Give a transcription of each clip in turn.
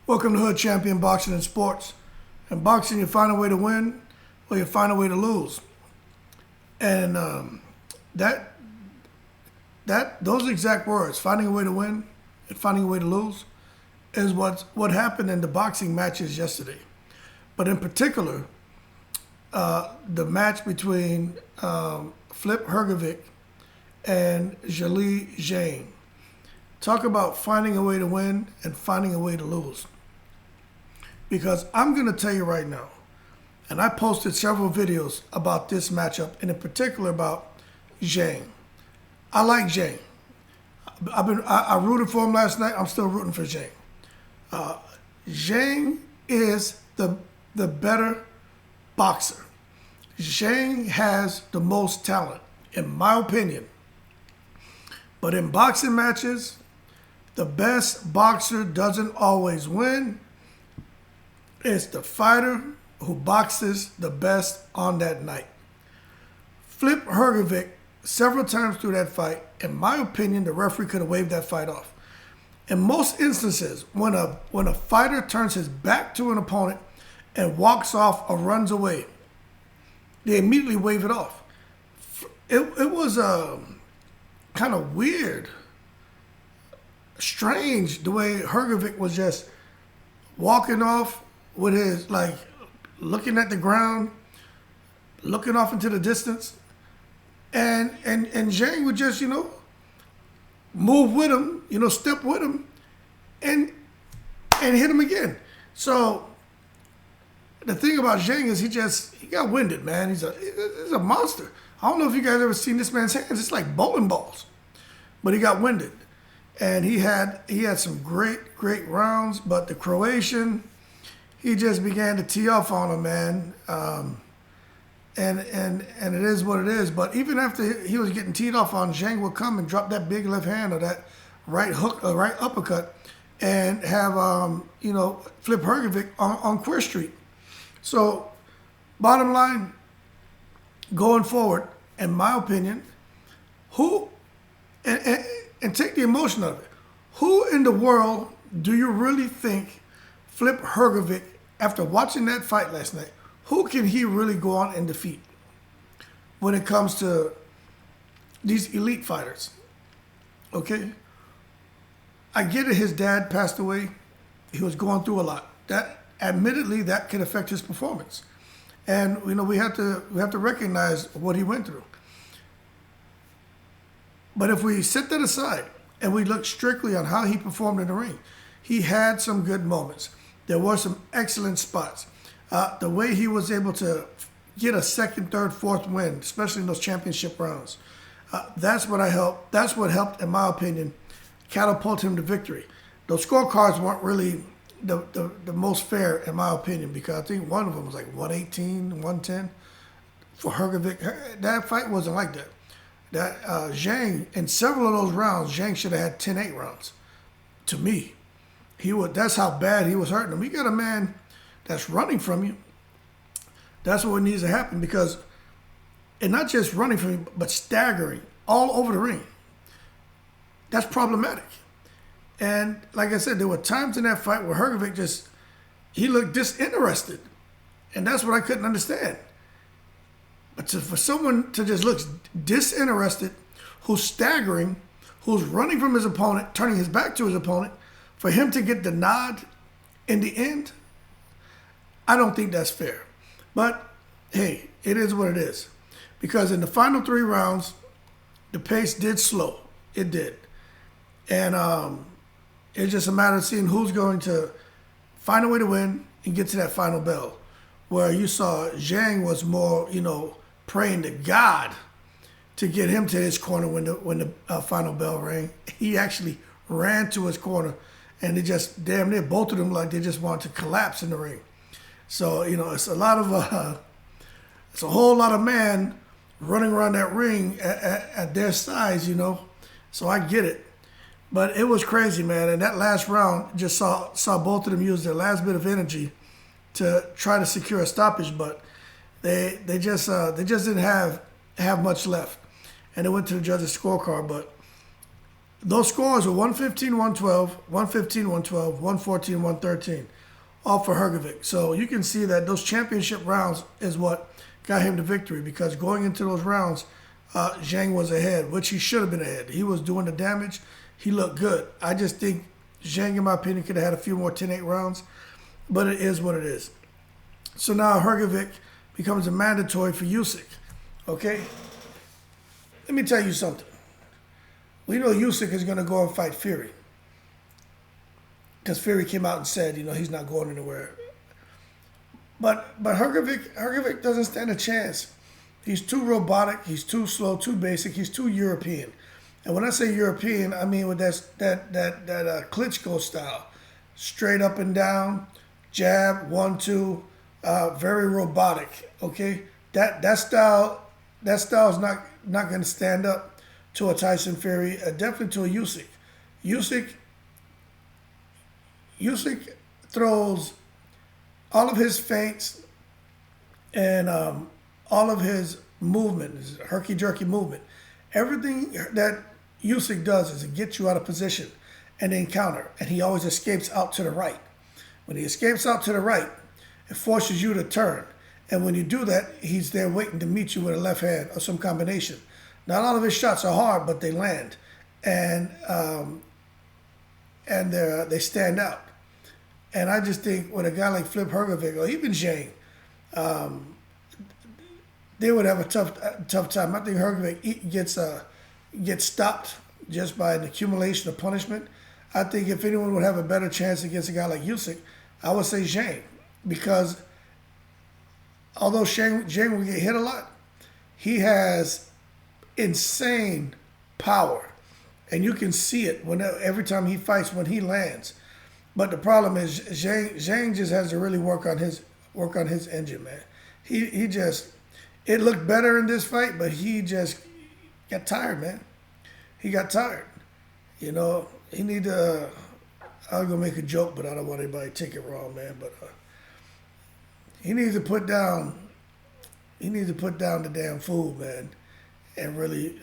Welcome to Hood Champion Boxing and Sports. In boxing, you find a way to win or you find a way to lose. And those exact words, finding a way to win and finding a way to lose, is what happened in the boxing matches yesterday. But in particular, the match between Filip Hrgovic and Zhilei Zhang. Talk about finding a way to win and finding a way to lose. Because I'm going to tell you right now, and I posted several videos about this matchup, and in particular about Zhang. I like Zhang. I rooted for him last night. I'm still rooting for Zhang. Zhang is the better boxer. Zhang has the most talent, in my opinion. But in boxing matches, the best boxer doesn't always win. It's the fighter who boxes the best on that night. Filip Hrgovic, several times through that fight, in my opinion, the referee could have waved that fight off. In most instances, when a fighter turns his back to an opponent and walks off or runs away, they immediately wave it off. It was kind of weird, strange, the way Hrgovic was just walking off with his, like, looking at the ground, looking off into the distance. And Zhang would just, move with him, step with him and hit him again. So the thing about Zhang is he got winded, man. He's a monster. I don't know if you guys ever seen this man's hands. It's like bowling balls. But he got winded. And he had some great rounds, but the Croatian, he just began to tee off on him, man. And it is what it is. But even after he was getting teed off on, Zhang would come and drop that big left hand or that right hook or right uppercut and have Filip Hrgovic on Queer Street. So bottom line, going forward, in my opinion, and take the emotion of it, who in the world do you really think Filip Hrgovic, after watching that fight last night, who can he really go on and defeat when it comes to these elite fighters? Okay? I get it, his dad passed away. He was going through a lot. Admittedly, that can affect his performance. And we have to recognize what he went through. But if we set that aside and we look strictly on how he performed in the ring, he had some good moments. There were some excellent spots. The way he was able to get a second, third, fourth win, especially in those championship rounds, that's what helped, in my opinion, catapult him to victory. Those scorecards weren't really the most fair, in my opinion, because I think one of them was like 118, 110 for Hrgovic. That fight wasn't like that. Zhang, in several of those rounds, Zhang should have had 10-8 rounds. To me, that's how bad he was hurting him. You got a man that's running from you. That's what needs to happen, because, and not just running from you, but staggering all over the ring. That's problematic. And like I said, there were times in that fight where Hrgovic he looked disinterested. And that's what I couldn't understand. But for someone to just look disinterested, who's staggering, who's running from his opponent, turning his back to his opponent, for him to get the nod in the end, I don't think that's fair. But hey, it is what it is. Because in the final 3 rounds, the pace did slow. It did. And it's just a matter of seeing who's going to find a way to win and get to that final bell. Where you saw Zhang was more, praying to God to get him to his corner when the final bell rang. He actually ran to his corner, and they just damn near, both of them, like they just wanted to collapse in the ring. So it's it's a whole lot of man running around that ring at their size, So I get it, but it was crazy, man. And that last round, just saw both of them use their last bit of energy to try to secure a stoppage, but they just didn't have much left, and it went to the judges' scorecard. But Those scores are 115, 112, 115, 112, 114, 113, all for Hrgovic. So you can see that those championship rounds is what got him the victory, because going into those rounds, Zhang was ahead, which he should have been ahead. He was doing the damage. He looked good. I just think Zhang, in my opinion, could have had a few more 10-8 rounds, but it is what it is. So now Hrgovic becomes a mandatory for Usyk. Okay? Let me tell you something. We know Usyk is going to go and fight Fury, because Fury came out and said, he's not going anywhere. But Hrgovic doesn't stand a chance. He's too robotic. He's too slow, too basic. He's too European. And when I say European, I mean with that Klitschko style, straight up and down, jab, 1-2, very robotic. Okay, that style is not going to stand up to a Tyson Fury, definitely to a Usyk. Usyk throws all of his feints and all of his movement, his herky-jerky movement. Everything that Usyk does is to get you out of position and then counter, and he always escapes out to the right. When he escapes out to the right, it forces you to turn. And when you do that, he's there waiting to meet you with a left hand or some combination. Not all of his shots are hard, but they land, and they stand out. And I just think with a guy like Filip Hrgovic or even Zhang, they would have a tough time. I think Hrgovic gets stopped just by an accumulation of punishment. I think if anyone would have a better chance against a guy like Usyk, I would say Zhang, because although Zhang will get hit a lot, he has insane power, and you can see it every time he fights when he lands. But the problem is Zhang just has to really work on his engine, man. He just, it looked better in this fight, but he just got tired, man. He got tired. He need to. I was gonna make a joke, but I don't want anybody to take it wrong, man. But he needs to put down. He needs to put down the damn food, man, and really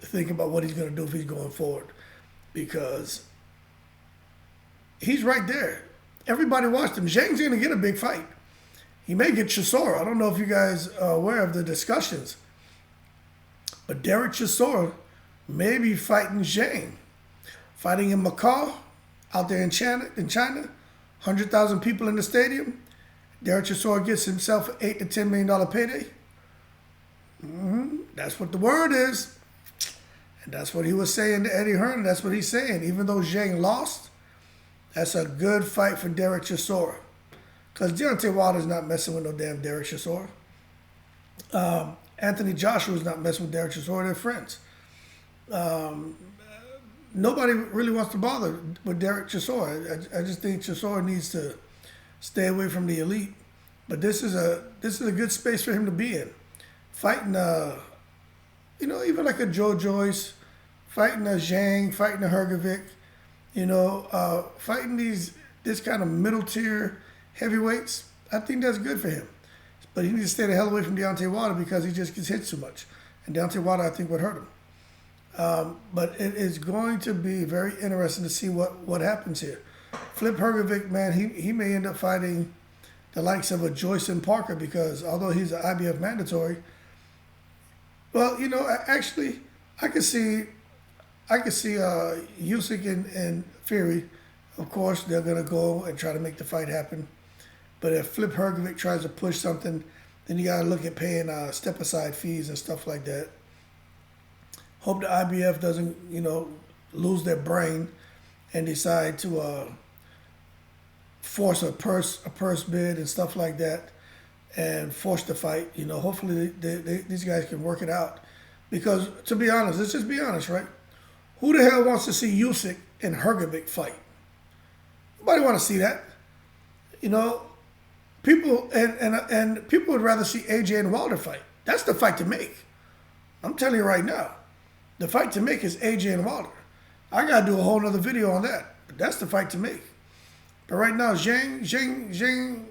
think about what he's going to do if he's going forward, because he's right there. Everybody watched him. Zhang's going to get a big fight. He may get Chisora. I don't know if you guys are aware of the discussions, but Derek Chisora may be fighting Zhang. Fighting in Macau, out there in China, 100,000 people in the stadium. Derek Chisora gets himself an $8 to $10 million payday. That's what the word is. And that's what he was saying to Eddie Hearn. That's what he's saying. Even though Zhang lost, that's a good fight for Derek Chisora. Because Deontay Wilder's not messing with no damn Derek Chisora. Anthony Joshua's not messing with Derek Chisora. They're friends. Nobody really wants to bother with Derek Chisora. I just think Chisora needs to stay away from the elite. But this is a good space for him to be in. Fighting, even like a Joe Joyce, fighting a Zhang, fighting a Hrgovic, fighting this kind of middle tier heavyweights. I think that's good for him. But he needs to stay the hell away from Deontay Wilder, because he just gets hit too much. And Deontay Wilder, I think, would hurt him. But it is going to be very interesting to see what happens here. Filip Hrgovic, man, he may end up fighting the likes of a Joyce and Parker, because although he's an IBF mandatory, well, actually, I could see Usyk and Fury. Of course, they're gonna go and try to make the fight happen. But if Filip Hrgovic tries to push something, then you gotta look at paying step aside fees and stuff like that. Hope the IBF doesn't, lose their brain and decide to force a purse bid and stuff like that, and force the fight. Hopefully these guys can work it out. Because to be honest, let's just be honest, right? Who the hell wants to see Usyk and Hrgovic fight? Nobody want to see that. People and people would rather see AJ and Wilder fight. That's the fight to make. I'm telling you right now. The fight to make is AJ and Wilder. I gotta do a whole nother video on that. But that's the fight to make. But right now, Zhang,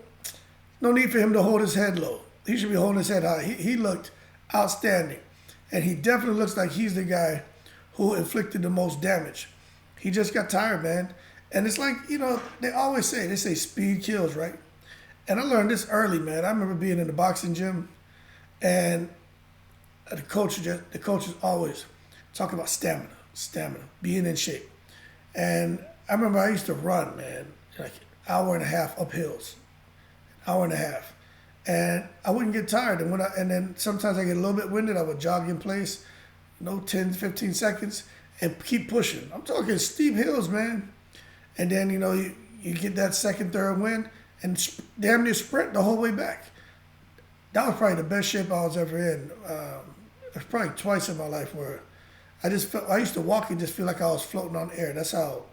no need for him to hold his head low. He should be holding his head high. He looked outstanding. And he definitely looks like he's the guy who inflicted the most damage. He just got tired, man. And it's like, they always say speed kills, right? And I learned this early, man. I remember being in the boxing gym, and the coaches always talk about stamina, being in shape. And I remember I used to run, man, like hour and a half up hills, hour and a half. And I wouldn't get tired. And then sometimes I get a little bit winded. I would jog in place, 10, 15 seconds, and keep pushing. I'm talking steep hills, man. And then, you get that second, third wind, and damn near sprint the whole way back. That was probably the best shape I was ever in. It was probably twice in my life where I used to walk and just feel like I was floating on air. That's how,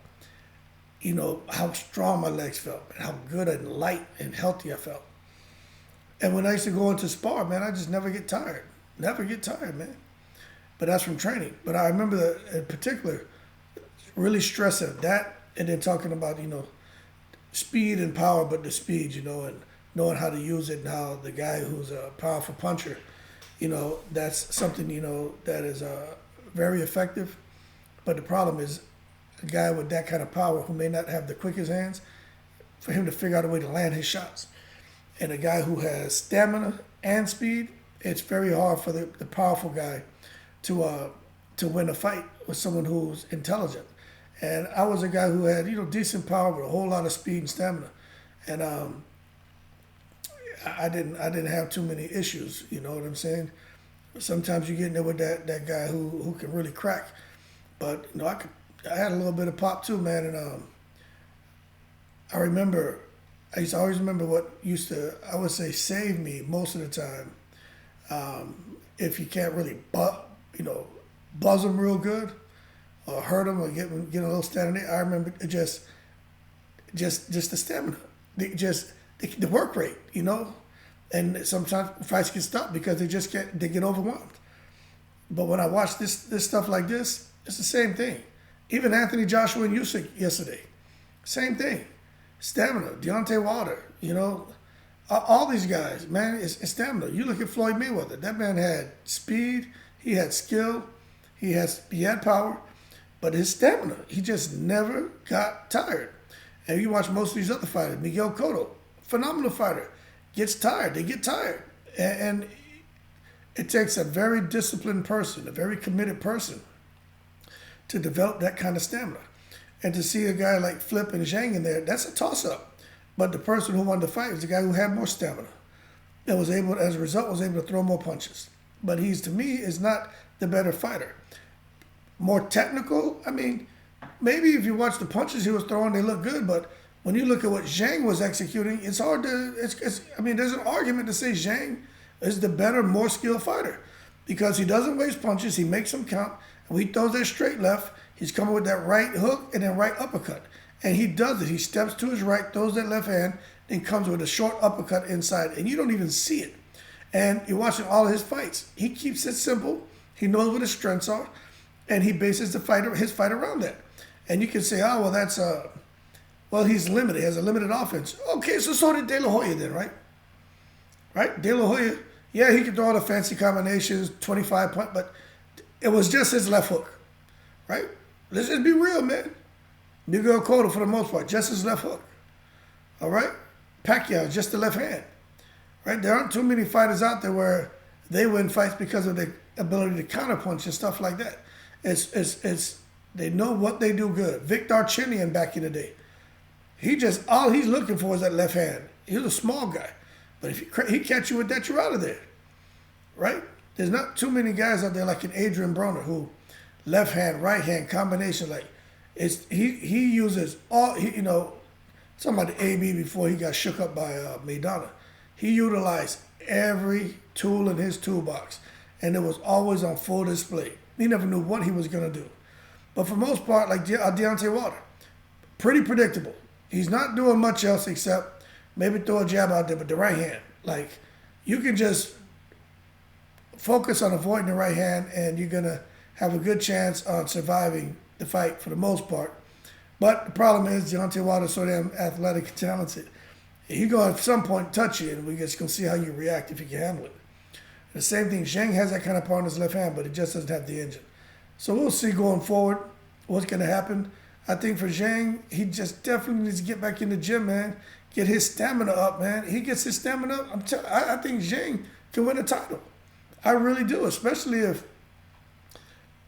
how strong my legs felt, and how good and light and healthy I felt. And when I used to go into spar, man, I just never get tired. Never get tired, man. But that's from training. But I remember in particular really stressing that, and then talking about, speed and power, but the speed, and knowing how to use it, and how the guy who's a powerful puncher, that's something, that is very effective. But the problem is a guy with that kind of power who may not have the quickest hands, for him to figure out a way to land his shots. And a guy who has stamina and speed, it's very hard for the powerful guy to win a fight with someone who's intelligent. And I was a guy who had, decent power with a whole lot of speed and stamina. And I didn't have too many issues, you know what I'm saying? Sometimes you get in there with that guy who can really crack. But I had a little bit of pop too, man. And I used to always remember what I would say, save me most of the time. If you can't really buzz them real good, or hurt them, or get a little standing there. I remember just the stamina, the work rate, and sometimes fights get stopped because they get overwhelmed. But when I watch this stuff like this, it's the same thing. Even Anthony Joshua and Usyk yesterday, same thing. Stamina, Deontay Wilder, all these guys, man, it's stamina. You look at Floyd Mayweather, that man had speed, he had skill, he had power, but his stamina, he just never got tired. And you watch most of these other fighters, Miguel Cotto, phenomenal fighter, gets tired, they get tired. And it takes a very disciplined person, a very committed person to develop that kind of stamina. And to see a guy like Filip and Zhang in there, that's a toss-up. But the person who won the fight was the guy who had more stamina and was able, as a result, was able to throw more punches. But to me, is not the better fighter. More technical, maybe if you watch the punches he was throwing, they look good. But when you look at what Zhang was executing, it's hard to, there's an argument to say Zhang is the better, more skilled fighter because he doesn't waste punches, he makes them count, and when he throws that straight left, he's coming with that right hook and then right uppercut. And he does it. He steps to his right, throws that left hand, then comes with a short uppercut inside. And you don't even see it. And you're watching all of his fights. He keeps it simple. He knows what his strengths are. And he bases his fight around that. And you can say, oh, well, he's limited. He has a limited offense. Okay, so did De La Hoya then, right? Right? De La Hoya, yeah, he could throw all the fancy combinations, 25 point, but it was just his left hook, right? Let's just be real, man. Miguel Cotto, for the most part, just his left hook. All right? Pacquiao, just the left hand. Right? There aren't too many fighters out there where they win fights because of their ability to counterpunch and stuff like that. They know what they do good. Victor Darchinyan back in the day, all he's looking for is that left hand. He was a small guy, but if he catch you with that, you're out of there. Right? There's not too many guys out there like an Adrian Broner who left hand, right hand combination, like he uses all, talking about the AB before he got shook up by Maidana. He utilized every tool in his toolbox, and it was always on full display. He never knew what he was going to do. But for the most part, like Deontay Wilder, pretty predictable. He's not doing much else except maybe throw a jab out there, but the right hand. Like, you can just focus on avoiding the right hand, and you're going to have a good chance on surviving the fight for the most part. But the problem is Deontay Wilder's so damn athletic and talented. He's going to at some point touch you, and we're just going to see how you react if you can handle it. The same thing, Zhang has that kind of power in his left hand, but it just doesn't have the engine. So we'll see going forward what's going to happen. I think for Zhang, he just definitely needs to get back in the gym, man. Get his stamina up, man. He gets his stamina up. I think Zhang can win a title. I really do, especially if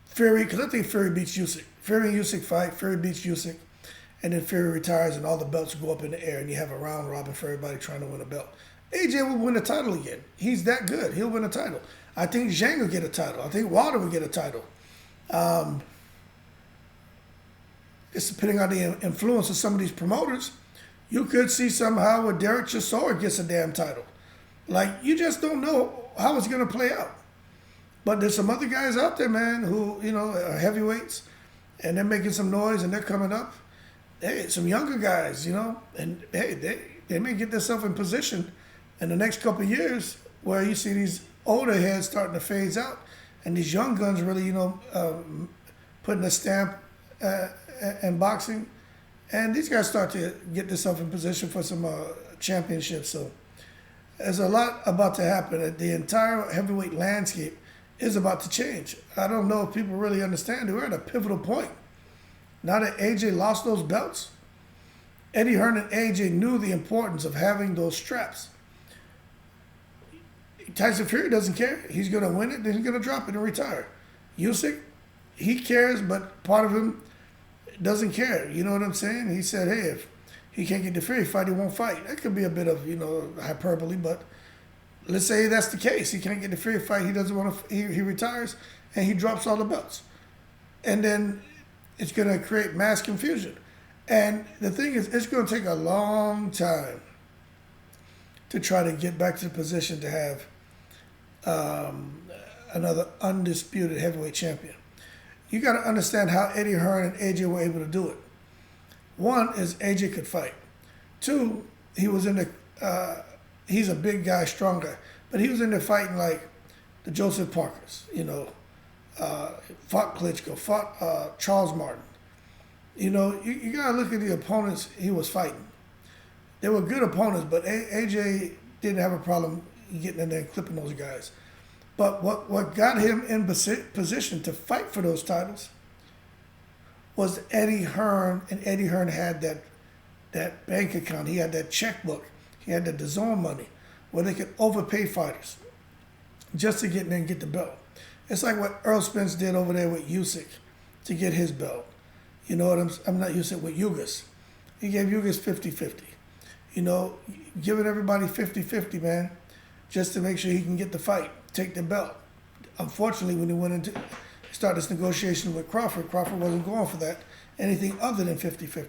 Fury, because I think Fury beats Usyk. Fury and Usyk fight. Fury beats Usyk, and then Fury retires, and all the belts go up in the air, and you have a round robin for everybody trying to win a belt. AJ will win a title again. He's that good. He'll win a title. I think Zhang will get a title. I think Wilder will get a title. It's depending on the influence of some of these promoters. You could see somehow where Derek Chisora gets a damn title. Like, you just don't know how it's going to play out. But there's some other guys out there, man, who, are heavyweights, and they're making some noise, and they're coming up. Hey, some younger guys, and hey, they may get themselves in position in the next couple of years where you see these older heads starting to phase out, and these young guns really, putting a stamp in boxing. And these guys start to get themselves in position for some championships. So there's a lot about to happen. The entire heavyweight landscape is about to change. I don't know if people really understand. We're at a pivotal point. Now that AJ lost those belts, Eddie Hearn and AJ knew the importance of having those straps. Tyson Fury doesn't care. He's going to win it, then he's going to drop it and retire. Usyk, he cares, but part of him doesn't care. You know what I'm saying? He said, hey, if he can't get the Fury fight, he won't fight. That could be a bit of, hyperbole, but let's say that's the case. He can't get the Fury fight. He doesn't want to, he retires, and he drops all the belts. And then it's going to create mass confusion. And the thing is, it's going to take a long time to try to get back to the position to have another undisputed heavyweight champion. You got to understand how Eddie Hearn and AJ were able to do it. One is AJ could fight. Two, he was in the, he's a big guy, strong guy, but he was in there fighting like the Joseph Parkers, fought Klitschko, fought Charles Martin. You got to look at the opponents he was fighting. They were good opponents, but AJ didn't have a problem getting in there and clipping those guys. But what got him in position to fight for those titles was Eddie Hearn, and Eddie Hearn had that bank account. He had that checkbook. He had the DAZN money where they could overpay fighters just to get in there and get the belt. It's like what Earl Spence did over there with Usyk to get his belt. You know what I'm not Usyk, with Ugas. He gave Ugas 50-50. Giving everybody 50-50, man, just to make sure he can get the fight, take the belt. Unfortunately, when he went into start this negotiation with Crawford wasn't going for that, anything other than 50-50.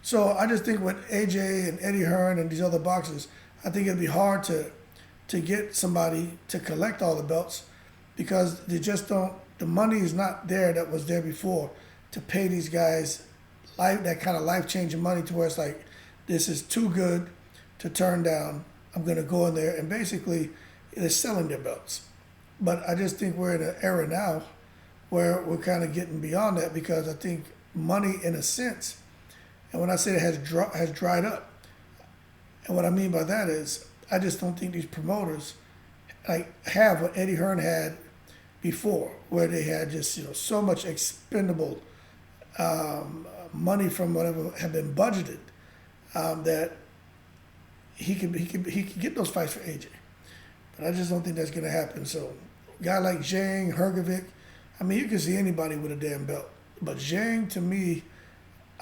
So I just think with AJ and Eddie Hearn and these other boxers, I think it'd be hard to get somebody to collect all the belts because they just don't, the money is not there that was there before to pay these guys that kind of life-changing money to where it's like, this is too good to turn down. I'm going to go in there, and basically they're selling their belts. But I just think we're in an era now where we're kind of getting beyond that because I think money, in a sense, and when I say it has dried up, and what I mean by that is I just don't think these promoters have what Eddie Hearn had before, where they had just so much expendable money from whatever had been budgeted that he could get those fights for AJ. But I just don't think that's going to happen. So a guy like Zhang, Hrgovic, I mean, you can see anybody with a damn belt. But Zhang, to me,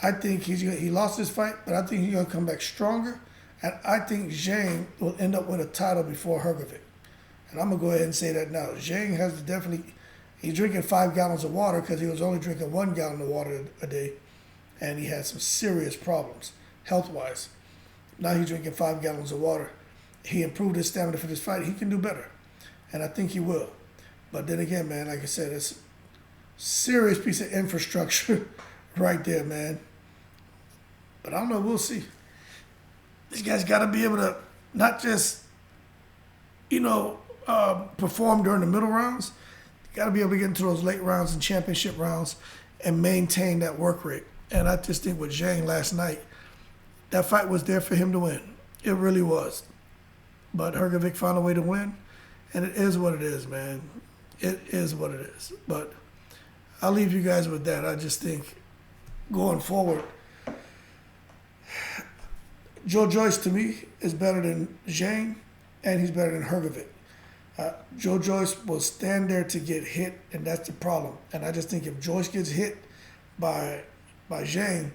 I think he lost his fight, but I think he's going to come back stronger. And I think Zhang will end up with a title before Hrgovic. And I'm going to go ahead and say that now. Zhang has he's drinking 5 gallons of water because he was only drinking 1 gallon of water a day. And he had some serious problems, health-wise. Now he's drinking 5 gallons of water. He improved his stamina for this fight. He can do better. And I think he will. But then again, man, like I said, it's a serious piece of infrastructure right there, man. But I don't know. We'll see. These guys got to be able to not just, perform during the middle rounds. Got to be able to get into those late rounds and championship rounds and maintain that work rate. And I just think with Zhang last night, that fight was there for him to win. It really was. But Hrgovic found a way to win, and it is what it is, man. It is what it is. But I'll leave you guys with that. I just think going forward, Joe Joyce to me is better than Zhang, and he's better than Hrgovic. Joe Joyce will stand there to get hit, and that's the problem. And I just think if Joyce gets hit by Zhang,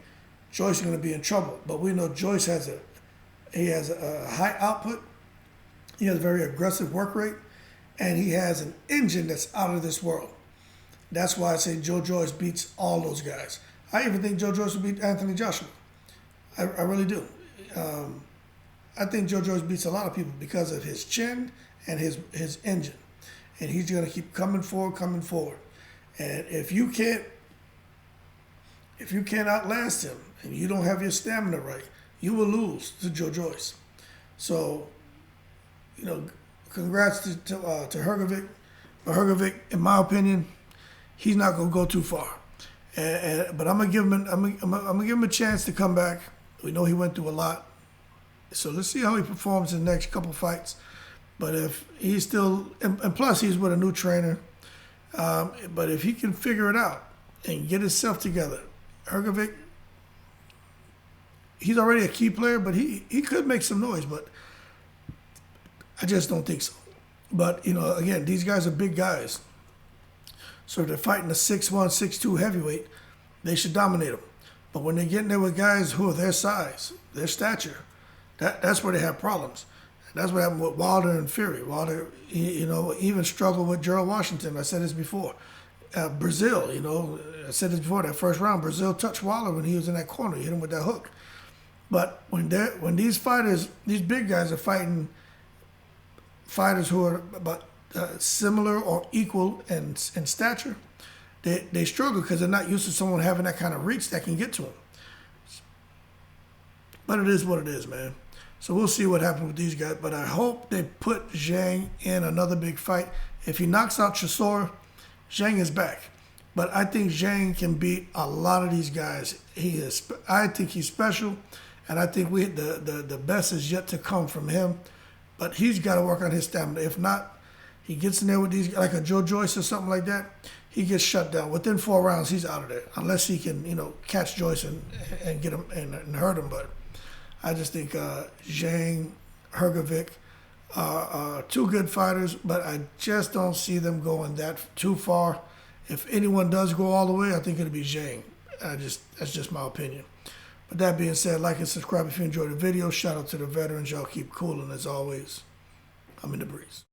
Joyce is going to be in trouble. But we know Joyce has a high output. He has a very aggressive work rate, and he has an engine that's out of this world. That's why I say Joe Joyce beats all those guys. I even think Joe Joyce will beat Anthony Joshua. I really do. I think Joe Joyce beats a lot of people because of his chin and his engine. And he's going to keep coming forward. And if you can't outlast him and you don't have your stamina right, you will lose to Joe Joyce. So, congrats to Hrgovic. But Hrgovic, in my opinion, he's not going to go too far. But I'm gonna give him a chance to come back. We know he went through a lot, so let's see how he performs in the next couple fights. But if he's still, and plus he's with a new trainer, but if he can figure it out and get himself together, Hrgovic, he's already a key player, but he could make some noise, but I just don't think so. But, again, these guys are big guys. So if they're fighting a 6'1", 6'2" heavyweight, they should dominate them. But when they get in there with guys who are their size, their stature, that's where they have problems. And that's what happened with Wilder and Fury. Wilder, even struggled with Gerald Washington. I said this before. Brazil, I said this before, that first round, Brazil touched Wilder when he was in that corner. He hit him with that hook. But when these fighters, these big guys are fighting fighters who are about similar or equal in stature, they struggle because they're not used to someone having that kind of reach that can get to them. But it is what it is, man. So we'll see what happens with these guys. But I hope they put Zhang in another big fight. If he knocks out Chisora, Zhang is back. But I think Zhang can beat a lot of these guys. I think he's special, and I think the best is yet to come from him. But he's got to work on his stamina. If not, he gets in there with these, like a Joe Joyce or something like that, he gets shut down. Within 4 rounds, he's out of there. Unless he can, catch Joyce and get him and hurt him. But I just think Zhang, Hrgovic are 2 good fighters, but I just don't see them going that too far. If anyone does go all the way, I think it'll be Zhang. That's just my opinion. But that being said, like and subscribe if you enjoyed the video. Shout out to the veterans. Y'all keep cool, and as always, I'm in the breeze.